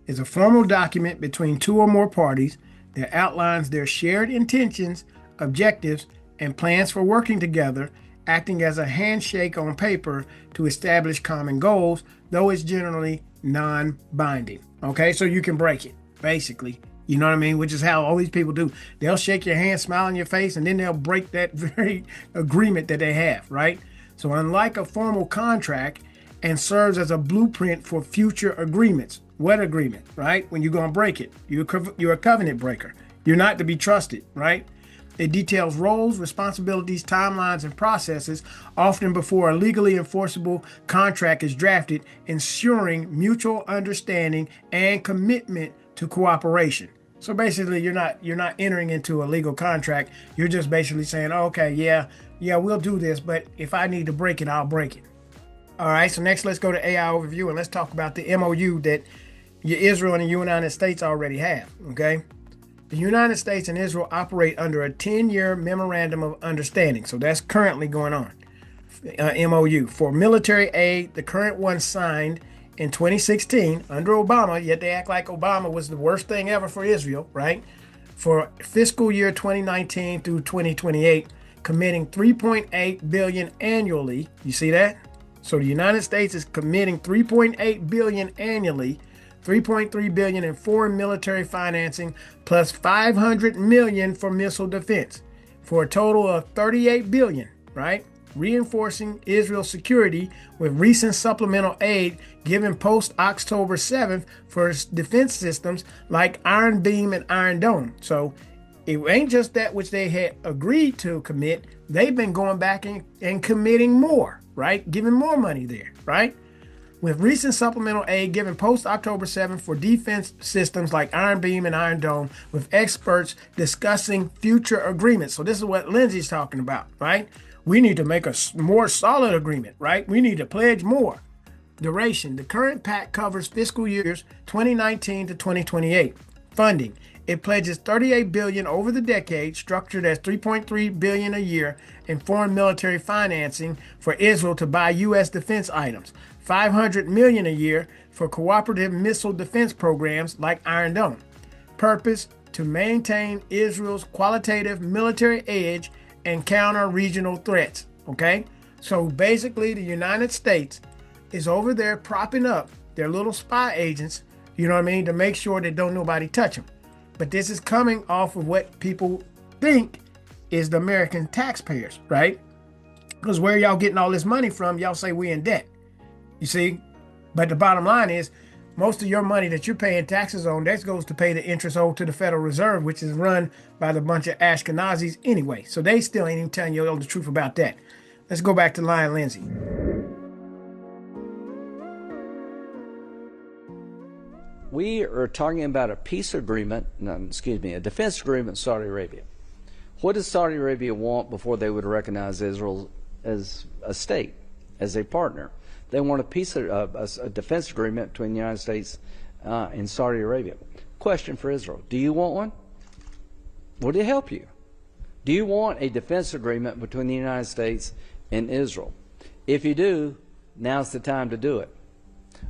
is a formal document between two or more parties that outlines their shared intentions, objectives, and plans for working together, acting as a handshake on paper to establish common goals, though it's generally non-binding. Okay, so you can break it, basically. You know what I mean? Which is how all these people do. They'll shake your hand, smile in your face, and then they'll break that very agreement that they have, right? So unlike a formal contract, and serves as a blueprint for future agreements. What agreement, right? When you're going to break it, you're a covenant breaker. You're not to be trusted, right? It details roles, responsibilities, timelines, and processes, often before a legally enforceable contract is drafted, ensuring mutual understanding and commitment to cooperation. So basically, you're not entering into a legal contract. You're just basically saying, oh, okay, yeah, we'll do this, but if I need to break it, I'll break it. All right, so next let's go to AI overview and let's talk about the MOU that Israel and the United States already have, okay? The United States and Israel operate under a 10-year Memorandum of Understanding, so that's currently going on, MOU. For military aid, the current one signed in 2016 under Obama, yet they act like Obama was the worst thing ever for Israel, right? For fiscal year 2019 through 2028, committing 3.8 billion annually. You see that? So the United States is committing 3.8 billion annually, 3.3 billion in foreign military financing, plus 500 million for missile defense, for a total of 38 billion, right? Reinforcing Israel's security with recent supplemental aid given post-October 7th for its defense systems like Iron Beam and Iron Dome. So it ain't just that which they had agreed to commit. They've been going back and committing more, right? Giving more money there, right? With recent supplemental aid given post-October 7th for defense systems like Iron Beam and Iron Dome, with experts discussing future agreements. So this is what Lindsay's talking about, right? We need to make a more solid agreement, right? We need to pledge more. Duration. The current pact covers fiscal years 2019 to 2028. Funding. It pledges 38 billion over the decade, structured as 3.3 billion a year in foreign military financing for Israel to buy U.S. defense items, 500 million a year for cooperative missile defense programs like Iron Dome. Purpose: to maintain Israel's qualitative military edge and counter regional threats. Okay, so basically the United States is over there propping up their little spy agents, you know what I mean, to make sure that don't nobody touch them. But this is coming off of what people think is the American taxpayers, right? Because where y'all getting all this money from, y'all say we in debt, you see. But the bottom line is, most of your money that you're paying taxes on, that goes to pay the interest owed to the Federal Reserve, which is run by the bunch of Ashkenazis anyway. So they still ain't even telling you all the truth about that. Let's go back to Lion Lindsay.
We are talking about a peace agreement, a defense agreement with Saudi Arabia. What does Saudi Arabia want before they would recognize Israel as a state, as a partner? They want a defense agreement between the United States and Saudi Arabia. Question for Israel: do you want one? Would it help you? Do you want a defense agreement between the United States and Israel? If you do, now's the time to do it.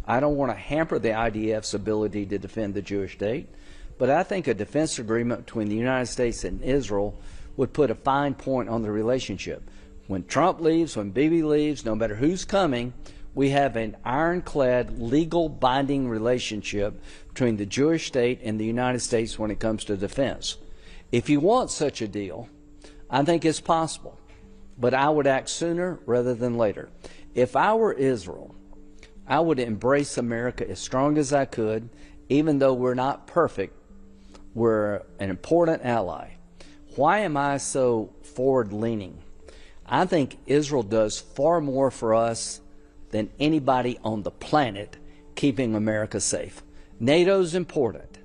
I don't want to hamper the IDF's ability to defend the Jewish state, but I think a defense agreement between the United States and Israel would put a fine point on the relationship. When Trump leaves, when Bibi leaves, no matter who's coming, we have an ironclad, legal binding relationship between the Jewish state and the United States when it comes to defense. If you want such a deal, I think it's possible, but I would act sooner rather than later. If I were Israel, I would embrace America as strong as I could, even though we're not perfect. We're an important ally. Why am I so forward-leaning? I think Israel does far more for us than anybody on the planet keeping America safe. NATO's important.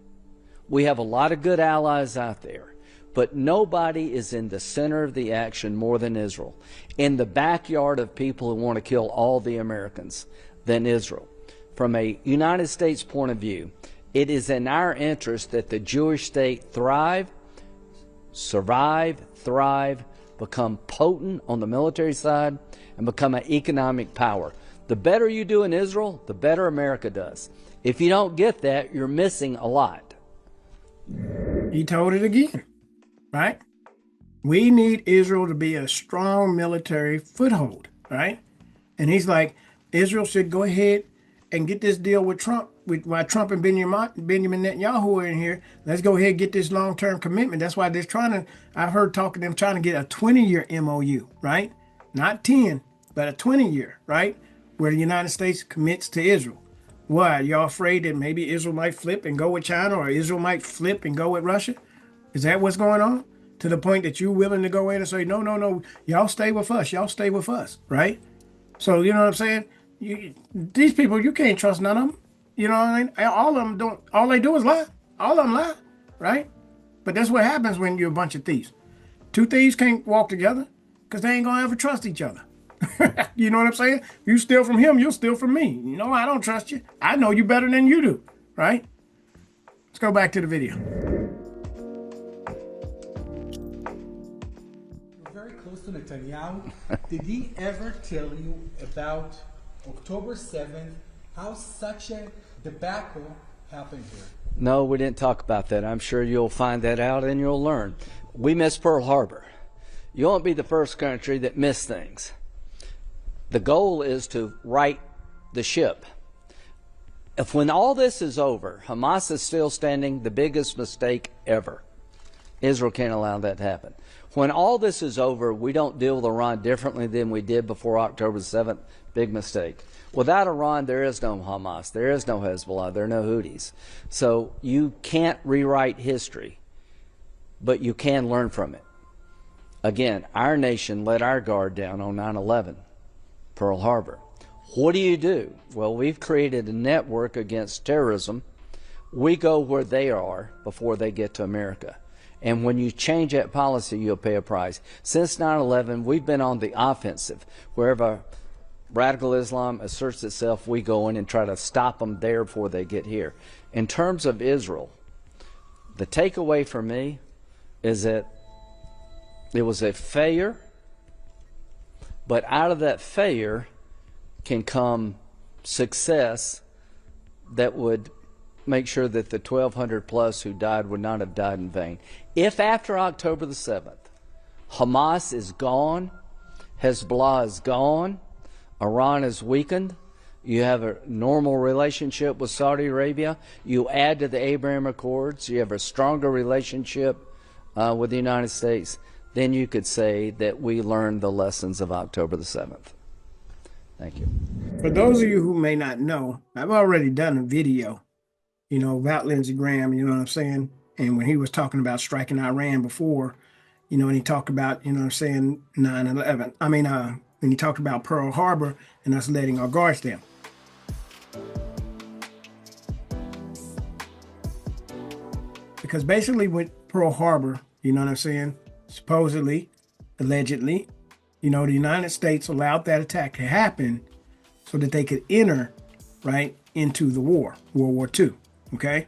We have a lot of good allies out there, but nobody is in the center of the action more than Israel, in the backyard of people who want to kill all the Americans, than Israel. From a United States point of view, it is in our interest that the Jewish state thrive, survive, thrive, become potent on the military side, and become an economic power. The better you do in Israel, the better America does. If you don't get that, you're missing a lot.
He told it again, right? We need Israel to be a strong military foothold, right? And he's like, Israel should go ahead and get this deal with Trump, while Trump and Benjamin Netanyahu are in here. Let's go ahead and get this long-term commitment. That's why they're I've heard talking to them trying to get a 20-year MOU, right? Not 10, but a 20-year, right? Where the United States commits to Israel. Why? Y'all afraid that maybe Israel might flip and go with China, or Israel might flip and go with Russia? Is that what's going on? To the point that you're willing to go in and say, no, y'all stay with us, right? So, you know what I'm saying? These people, you can't trust none of them. You know what I mean? All of them don't. All they do is lie. All of them lie, right? But that's what happens when you're a bunch of thieves. Two thieves can't walk together because they ain't gonna ever trust each other. You know what I'm saying? You steal from him, you'll steal from me. You know, I don't trust you. I know you better than you do, right? Let's go back to the video.
You're very close to Netanyahu. Did he ever tell you about October 7th, how such a debacle happened here?
No, we didn't talk about that. I'm sure you'll find that out and you'll learn. We missed Pearl Harbor. You won't be the first country that missed things. The goal is to right the ship. If when all this is over, Hamas is still standing, the biggest mistake ever. Israel can't allow that to happen. When all this is over, we don't deal with Iran differently than we did before October 7th. Big mistake. Without Iran, there is no Hamas. There is no Hezbollah. There are no Houthis. So you can't rewrite history, but you can learn from it. Again, our nation let our guard down on 9/11, Pearl Harbor. What do? Well, we've created a network against terrorism. We go where they are before they get to America. And when you change that policy, you'll pay a price. Since 9/11, we've been on the offensive. Wherever radical Islam asserts itself, we go in and try to stop them there before they get here. In terms of Israel, the takeaway for me is that it was a failure, but out of that failure can come success that would make sure that the 1,200 plus who died would not have died in vain. If after October the 7th, Hamas is gone, Hezbollah is gone, Iran is weakened, you have a normal relationship with Saudi Arabia, you add to the Abraham Accords, you have a stronger relationship with the United States, then you could say that we learned the lessons of October the 7th. Thank you.
For those of you who may not know, I've already done a video, about Lindsey Graham, you know what I'm saying? And when he was talking about striking Iran before, and he talked about, 9/11. And he talked about Pearl Harbor and us letting our guards down. Because basically with Pearl Harbor, supposedly, allegedly, the United States allowed that attack to happen so that they could enter, right, into the war, World War II, okay?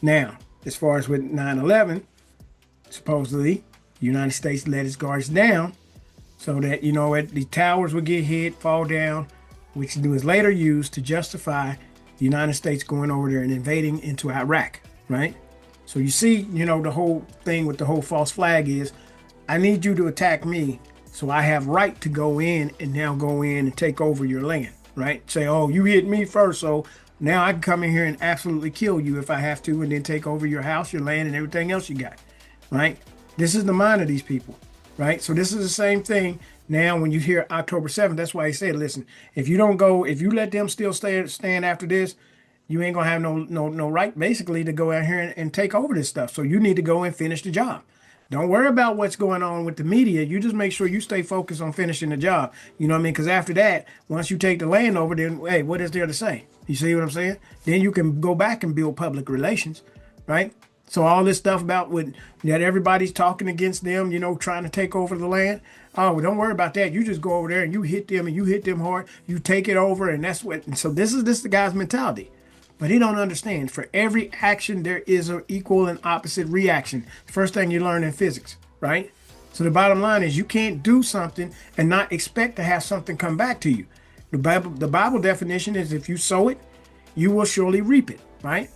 Now, as far as with 9/11, supposedly, the United States let its guards down so that, the towers would get hit, fall down, which was later used to justify the United States going over there and invading into Iraq, right? So you see, the whole thing with the whole false flag is, I need you to attack me, so I have right to go in and now go in and take over your land, right? Say, oh, you hit me first, so now I can come in here and absolutely kill you if I have to, and then take over your house, your land, and everything else you got, right? This is the mind of these people, right? So this is the same thing now when you hear October 7th. That's why he said, listen, if you let them still stand after this, you ain't gonna have no right basically to go out here and take over this stuff. So you need to go and finish the job. Don't worry about what's going on with the media. You just make sure you stay focused on finishing the job. You know what I mean? Because after that, once you take the land over, then, hey, what is there to say? You see what I'm saying? Then you can go back and build public relations, right? So all this stuff about that everybody's talking against them, trying to take over the land. Oh, well, don't worry about that. You just go over there and you hit them hard. You take it over, and that's what. And so this is the guy's mentality. But he don't understand. For every action, there is an equal and opposite reaction. First thing you learn in physics, right? So the bottom line is you can't do something and not expect to have something come back to you. The Bible definition is if you sow it, you will surely reap it, right?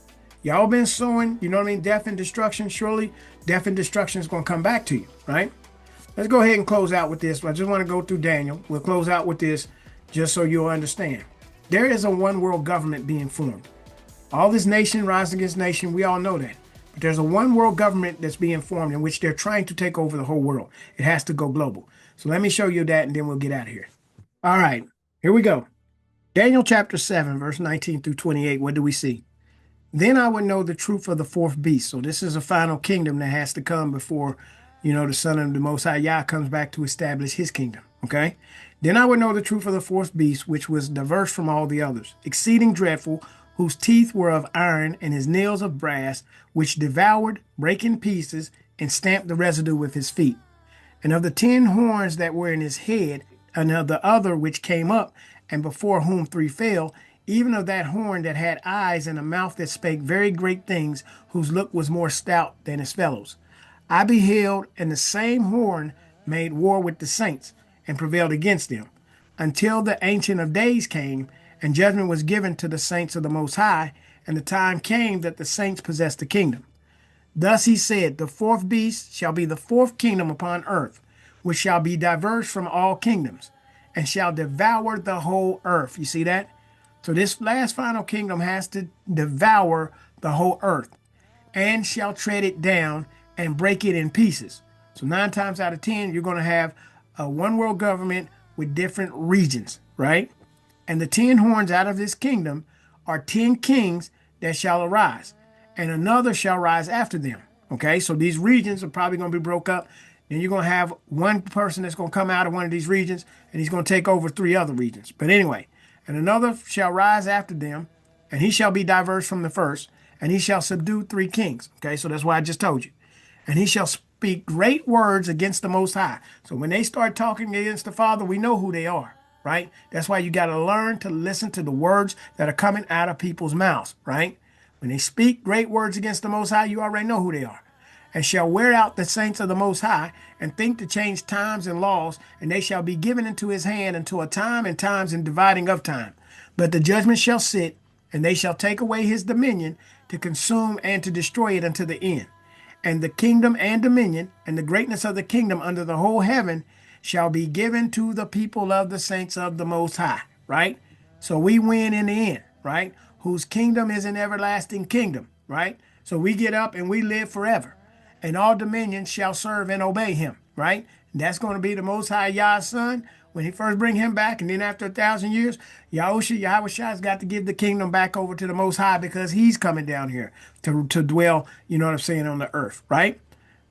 Y'all been sowing, death and destruction. Surely death and destruction is going to come back to you, right? Let's go ahead and close out with this. I just want to go through Daniel. We'll close out with this just so you'll understand. There is a one world government being formed. All this nation rising against nation, we all know that. But there's a one world government that's being formed in which they're trying to take over the whole world. It has to go global. So let me show you that and then we'll get out of here. All right, here we go. Daniel chapter 7, verse 19 through 28. What do we see? Then I would know the truth of the fourth beast. So this is a final kingdom that has to come before, the Son of the Most High Yah comes back to establish his kingdom. Okay. Then I would know the truth of the fourth beast, which was diverse from all the others, exceeding dreadful, whose teeth were of iron and his nails of brass, which devoured, brake in pieces, and stamped the residue with his feet. And of the 10 horns that were in his head, and of the other which came up, and before whom 3 fell, even of that horn that had eyes and a mouth that spake very great things, whose look was more stout than his fellows. I beheld, and the same horn made war with the saints, and prevailed against them, until the Ancient of Days came, and judgment was given to the saints of the Most High, and the time came that the saints possessed the kingdom. Thus he said, the fourth beast shall be the fourth kingdom upon earth, which shall be diverse from all kingdoms, and shall devour the whole earth. You see that? So this last final kingdom has to devour the whole earth, and shall tread it down and break it in pieces. So 9 times out of 10, you're going to have a one world government with different regions, right? And the 10 horns out of this kingdom are 10 kings that shall arise, and another shall rise after them. Okay, so these regions are probably going to be broke up. Then you're going to have one person that's going to come out of one of these regions, and he's going to take over 3 other regions. But anyway, and another shall rise after them, and he shall be diverse from the first, and he shall subdue 3 kings. Okay, so that's why I just told you. And he shall speak great words against the Most High. So when they start talking against the Father, we know who they are, right? That's why you got to learn to listen to the words that are coming out of people's mouths, right? When they speak great words against the Most High, you already know who they are. And shall wear out the saints of the Most High, and think to change times and laws, and they shall be given into his hand until a time and times and dividing of time. But the judgment shall sit, and they shall take away his dominion, to consume and to destroy it unto the end. And the kingdom and dominion, and the greatness of the kingdom under the whole heaven, shall be given to the people of the saints of the Most High, right? So we win in the end, right? Whose kingdom is an everlasting kingdom, right? So we get up and we live forever. And all dominions shall serve and obey him, right? And that's going to be the Most High Yah's son when he first bring him back. And then after 1,000 years, Yahushua has got to give the kingdom back over to the Most High, because he's coming down here to dwell, you know what I'm saying, on the earth, right?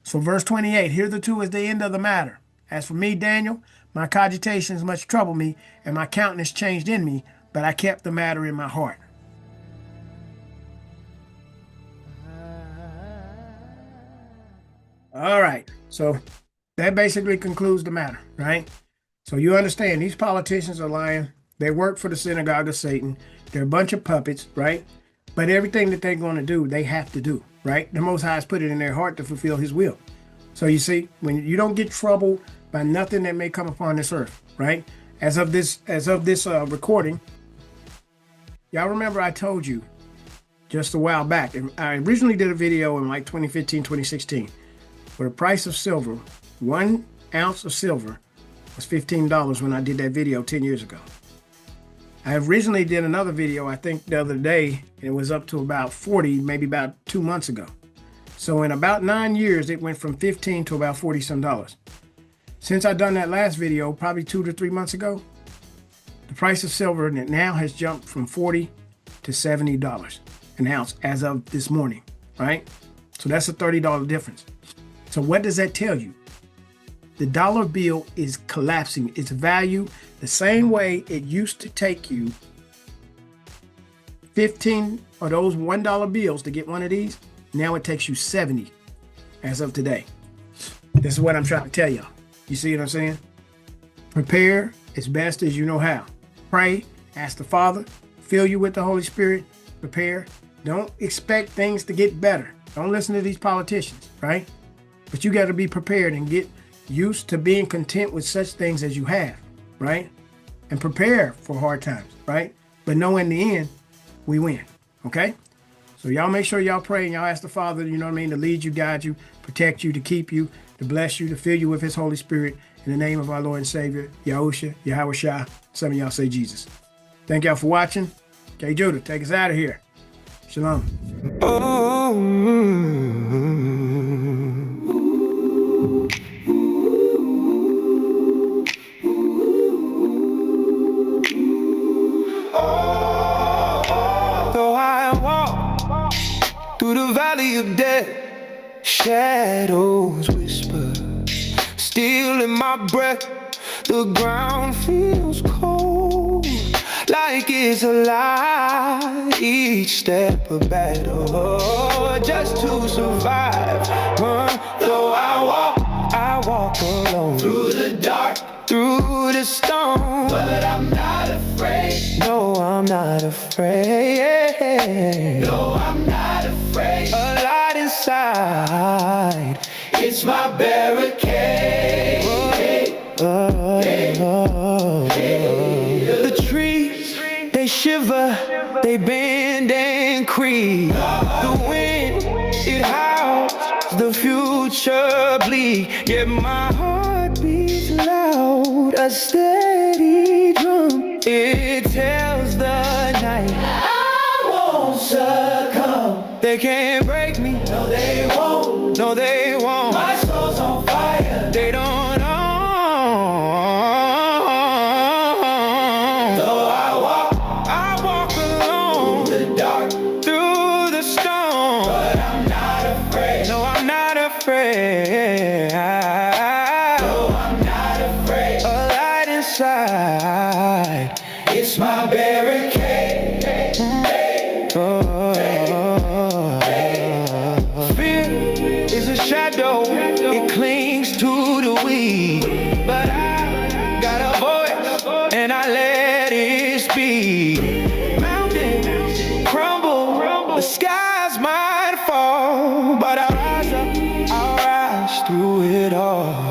So verse 28, hitherto is the end of the matter. As for me, Daniel, my cogitations much troubled me, and my countenance changed in me, but I kept the matter in my heart. All right, so that basically concludes the matter, right? So you understand these politicians are lying. They work for the synagogue of Satan. They're a bunch of puppets, right? But everything that they're going to do, they have to do, right? The Most High has put it in their heart to fulfill his will. So you see, when you don't get troubled by nothing that may come upon this earth, right? As of this recording, y'all remember I told you just a while back, and I originally did a video in like 2015, 2016. For the price of silver, 1 ounce of silver was $15 when I did that video 10 years ago. I originally did another video, I think the other day, and it was up to about 40, maybe about 2 months ago. So in about 9 years, it went from 15 to about 40 some dollars. Since I done that last video, probably 2 to 3 months ago, the price of silver now has jumped from $40 to $70 an ounce as of this morning, right? So that's a $30 difference. So what does that tell you? The dollar bill is collapsing its value the same way it used to take you 15 of those $1 bills to get one of these. Now it takes you 70 as of today. This is what I'm trying to tell y'all. You see what I'm saying? Prepare as best as you know how. Pray, ask the Father, fill you with the Holy Spirit, prepare. Don't expect things to get better. Don't listen to these politicians, right? But you got to be prepared and get used to being content with such things as you have, right? And prepare for hard times, right? But know in the end, we win, okay? So y'all make sure y'all pray and y'all ask the Father, you know what I mean, to lead you, guide you, protect you, to keep you, to bless you, to fill you with his Holy Spirit. In the name of our Lord and Savior, Yahushua, Yahushua. Some of y'all say Jesus. Thank y'all for watching. Okay, Judah, take us out of here. Shalom.
Through the valley of death, shadows whisper, still in my breath. The ground feels cold, like it's alive. Each step a battle, just to survive. Though I walk alone, through the dark, through the storm, but I'm not afraid. No, I'm not afraid. No, I'm not afraid. A light inside, it's my barricade. The trees, they they bend and creep. The wind, it howls, the future bleak. Yet my heart beats loud, a steady drum. It tells the night I won't succumb. They can't break me, no they won't, no they won't. My soul's on fire, they don't know. Though I walk alone through the dark, through the storm, but I'm not afraid. No, I'm not afraid. No, I'm not afraid. A light inside, it's my barricade. Fear is a shadow, it clings to the weed. But I got a voice, and I let it speak. Mountains crumble, the skies might fall, but I'll rise up, I'll rise through it all.